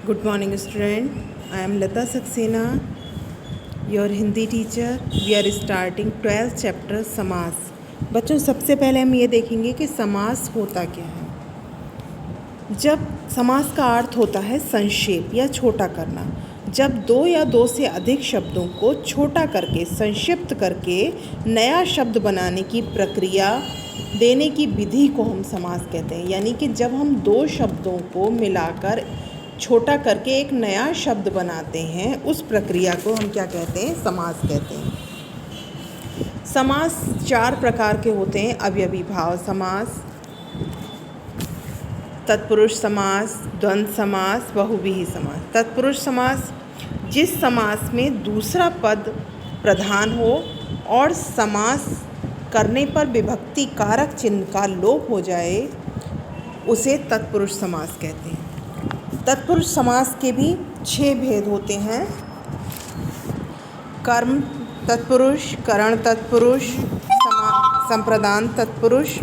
Good morning, student. I am Lata Saxena, your Hindi teacher. We are starting 12th chapter समास. बच्चों, सबसे पहले हम ये देखेंगे कि समास होता क्या है। जब समास का अर्थ होता है संक्षेप या छोटा करना। जब दो या दो से अधिक शब्दों को छोटा करके संक्षिप्त करके नया शब्द बनाने की प्रक्रिया देने की विधि को हम समास कहते हैं। यानी कि जब हम दो शब्दों को मिलाकर छोटा करके एक नया शब्द बनाते हैं, उस प्रक्रिया को हम क्या कहते हैं? समास कहते हैं। समास चार प्रकार के होते हैं: अवयवी भाव समास, तत्पुरुष समास, द्वंद्व समास, बहुव्रीहि समास। तत्पुरुष समास जिस समास में दूसरा पद प्रधान हो और समास करने पर विभक्ति कारक चिन्ह का लोप हो जाए, उसे तत्पुरुष समास कहते हैं। तत्पुरुष समास के भी 6 भेद होते हैं: कर्म तत्पुरुष, करण तत्पुरुष, संप्रदान तत्पुरुष,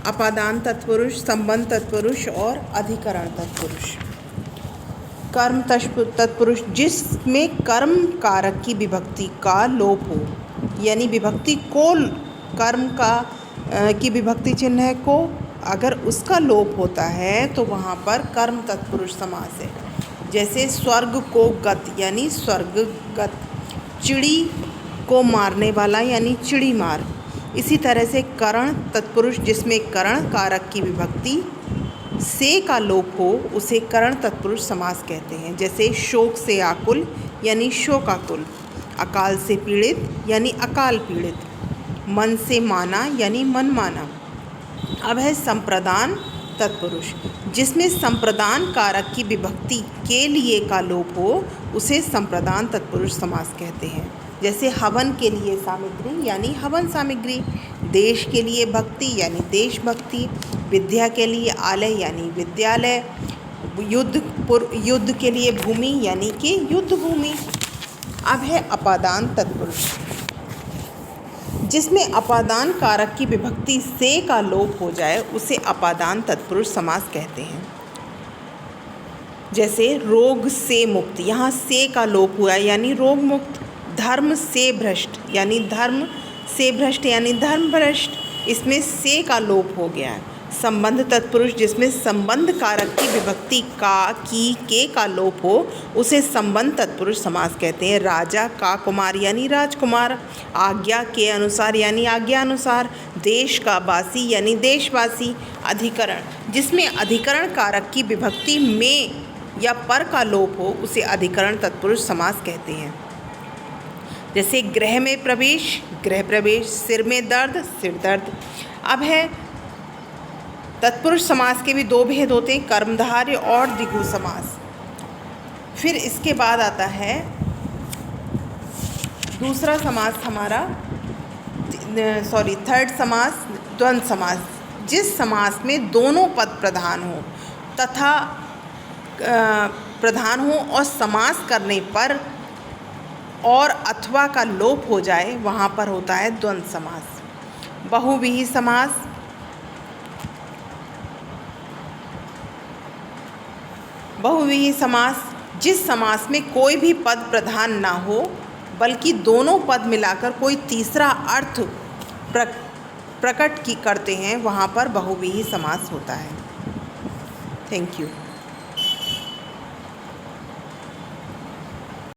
अपादान तत्पुरुष, संबंध तत्पुरुष और अधिकरण तत्पुरुष। कर्म तत्पुरुष जिसमें कर्म कारक की विभक्ति का लोप हो, यानी विभक्ति को कर्म की विभक्ति चिन्ह है को अगर उसका लोप होता है तो वहाँ पर कर्म तत्पुरुष समास है। जैसे स्वर्ग को गत यानी स्वर्गगत, चिड़ी को मारने वाला यानी चिड़ी मार। इसी तरह से करण तत्पुरुष जिसमें करण कारक की विभक्ति से का लोप हो, उसे करण तत्पुरुष समास कहते हैं। जैसे शोक से आकुल यानी शोकाकुल, अकाल से पीड़ित यानी अकाल पीड़ित, मन से माना यानी मन माना। अब है संप्रदान तत्पुरुष जिसमें संप्रदान कारक की विभक्ति के लिए का लोप हो, उसे संप्रदान तत्पुरुष समास कहते हैं। जैसे हवन के लिए सामग्री यानी हवन सामग्री, देश के लिए भक्ति यानी देशभक्ति, विद्या के लिए आलय यानी विद्यालय, युद्ध के लिए भूमि यानी कि युद्ध भूमि। अब है अपादान तत्पुरुष जिसमें अपादान कारक की विभक्ति से का लोप हो जाए, उसे अपादान तत्पुरुष समास कहते हैं। जैसे रोग से मुक्त, यहाँ से का लोप हुआ यानी रोग मुक्त। धर्म से भ्रष्ट यानी धर्म से भ्रष्ट यानी धर्म भ्रष्ट, इसमें से का लोप हो गया है। संबंध तत्पुरुष जिसमें संबंध कारक की विभक्ति का की के का लोप हो, उसे संबंध तत्पुरुष समास कहते हैं। राजा का कुमार यानी राजकुमार, आज्ञा के अनुसार यानी आज्ञा अनुसार, देश का वासी यानी देशवासी। अधिकरण जिसमें अधिकरण कारक की विभक्ति में या पर का लोप हो, उसे अधिकरण तत्पुरुष समास कहते हैं। जैसे गृह में प्रवेश, गृह प्रवेश, सिर में दर्द, सिर दर्द। अब है तत्पुरुष समास के भी 2 भेद होते हैं: कर्मधारय और द्विगु समास। फिर इसके बाद आता है दूसरा समास हमारा थर्ड समास, द्वंद्व समास। जिस समास में दोनों पद प्रधान हो तथा प्रधान हो और समास करने पर और अथवा का लोप हो जाए, वहाँ पर होता है द्वंद्व समास। बहुव्रीहि समास बहुव्रीहि समास जिस समास में कोई भी पद प्रधान ना हो बल्कि दोनों पद मिलाकर कोई तीसरा अर्थ प्रकट करते हैं, वहाँ पर बहुव्रीहि समास होता है। Thank you.